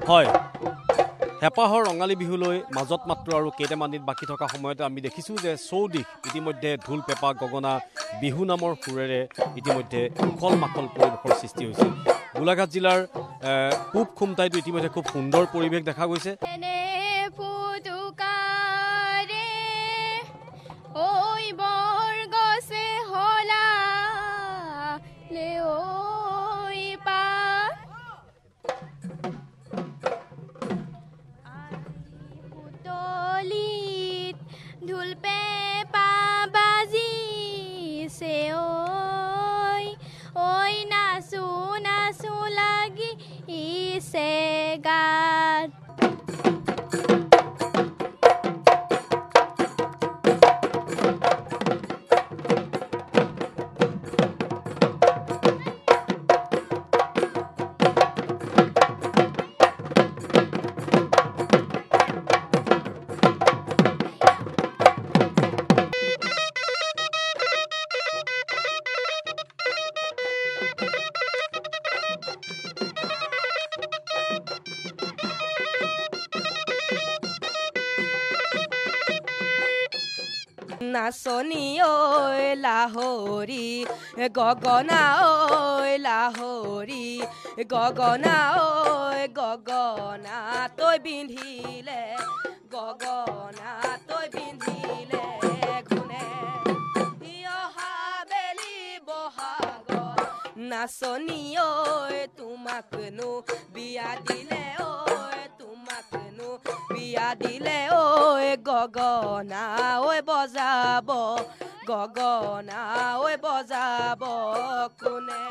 হয় হেপাহৰ ৰঙালী বিহুলৈ মাজত মাত্ৰ আৰু কেইটামান দিন বাকী থকা সময়তে আমি দেখিছোঁ যে চৌদিশ ইতিমধ্যে ঢোল পেঁপা গগনা বিহু নামৰ সুৰেৰে ইতিমধ্যে উখল মাখল পৰিৱেশৰ সৃষ্টি হৈছে। গোলাঘাট জিলাৰ পূব খুমটাইতো ইতিমধ্যে খুব সুন্দৰ পৰিৱেশ দেখা গৈছে। ঢোল পেঁপা বাজিছে ঐ নাচো নাচো লাগিছে গাত। নাচনী ঐ লাহৰী গগনা ঐ লাহৰী গগনা ঐ গগনা তই পিন্ধিলে গগনা তই পিন্ধিলে গুণে অহা বেলি বহাগত নাচনী ঐ তোমাকনো বিয়া দিলে ঐ তোমাকনো বিয়া দিলে ঐ গগনা ঐ বজাব গগনা ঐ বজাব কোনে।